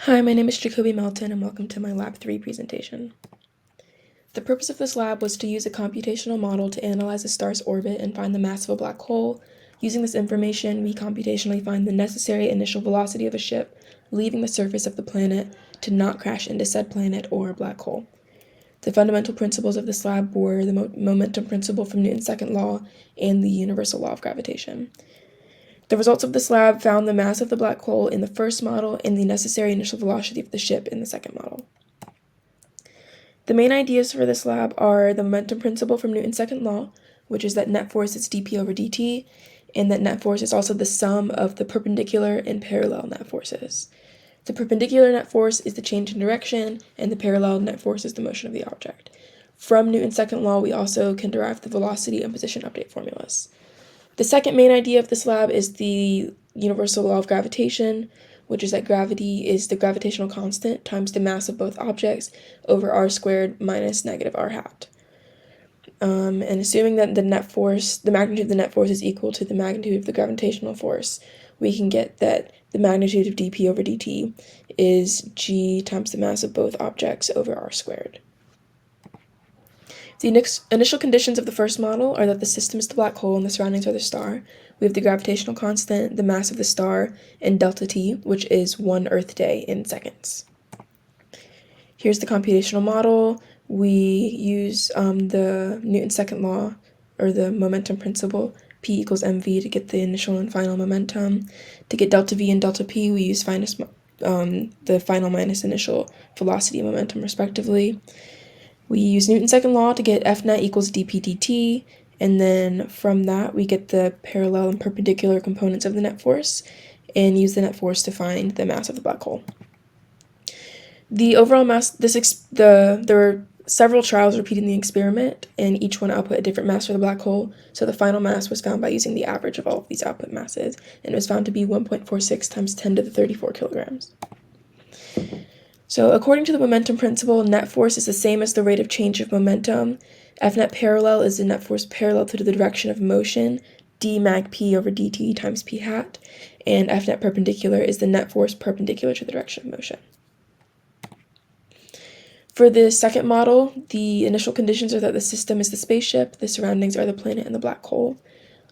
Hi, my name is Jacoby Melton and welcome to my Lab 3 presentation. The purpose of this lab was to use a computational model to analyze a star's orbit and find the mass of a black hole. Using this information, we computationally find the necessary initial velocity of a ship leaving the surface of the planet to not crash into said planet or black hole. The fundamental principles of this lab were the momentum principle from Newton's second law and the universal law of gravitation. The results of this lab found the mass of the black hole in the first model and the necessary initial velocity of the ship in the second model. The main ideas for this lab are the momentum principle from Newton's second law, which is that net force is dp over dt, and that net force is also the sum of the perpendicular and parallel net forces. The perpendicular net force is the change in direction, and the parallel net force is the motion of the object. From Newton's second law, we also can derive the velocity and position update formulas. The second main idea of this lab is the universal law of gravitation, which is that gravity is the gravitational constant times the mass of both objects over r squared minus negative r hat. And assuming that the magnitude of the net force is equal to the magnitude of the gravitational force, we can get that the magnitude of dp over dt is g times the mass of both objects over r squared. The initial conditions of the first model are that the system is the black hole and the surroundings are the star. We have the gravitational constant, the mass of the star, and delta T, which is 1 Earth day in seconds. Here's the computational model. We use the Newton's second law, or the momentum principle, P equals mv, to get the initial and final momentum. To get delta V and delta P, we use the final minus initial velocity and momentum, respectively. We use Newton's second law to get F net equals dp dt, and then from that we get the parallel and perpendicular components of the net force, and use the net force to find the mass of the black hole. The overall mass, there were several trials repeating the experiment, and each one output a different mass for the black hole, so the final mass was found by using the average of all of these output masses, and it was found to be 1.46 times 10 to the 34 kilograms. So according to the momentum principle, net force is the same as the rate of change of momentum. F net parallel is the net force parallel to the direction of motion, d mag p over dt times p hat, and F net perpendicular is the net force perpendicular to the direction of motion. For the second model, the initial conditions are that the system is the spaceship, the surroundings are the planet and the black hole.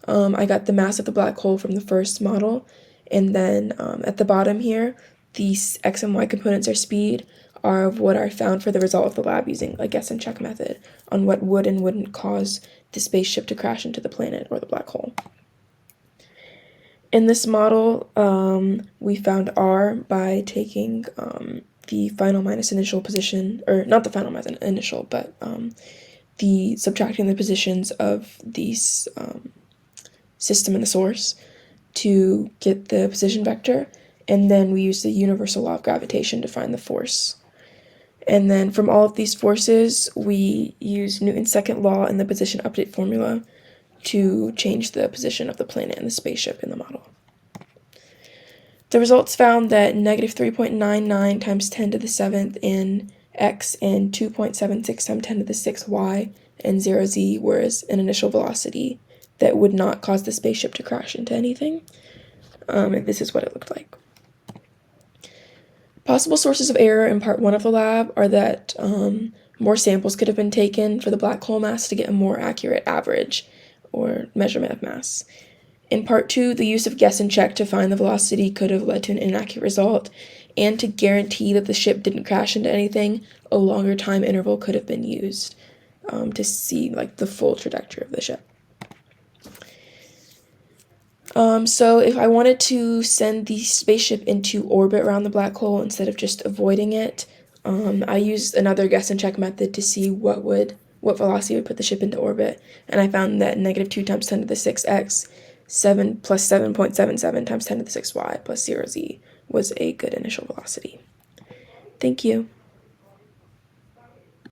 I got the mass of the black hole from the first model, and then at the bottom here, these x and y components are speed are what I found for the result of the lab using a guess and check method on what would and wouldn't cause the spaceship to crash into the planet or the black hole. In this model, we found r by taking the final minus initial position, or not the final minus initial, but the subtracting the positions of these system and the source to get the position vector, and then we use the universal law of gravitation to find the force. And then from all of these forces, we use Newton's second law and the position update formula to change the position of the planet and the spaceship in the model. The results found that negative 3.99 times 10 to the 7th in x and 2.76 times 10 to the 6th y and 0z was an initial velocity that would not cause the spaceship to crash into anything. And this is what it looked like. Possible sources of error in part 1 of the lab are that more samples could have been taken for the black hole mass to get a more accurate average or measurement of mass. In part 2, the use of guess and check to find the velocity could have led to an inaccurate result, and to guarantee that the ship didn't crash into anything, a longer time interval could have been used to see the full trajectory of the ship. So if I wanted to send the spaceship into orbit around the black hole instead of just avoiding it, I used another guess and check method to see what velocity would put the ship into orbit, and I found that negative 2 times 10 to the 6x, 7 plus 7.77 times 10 to the 6y plus 0z was a good initial velocity. Thank you.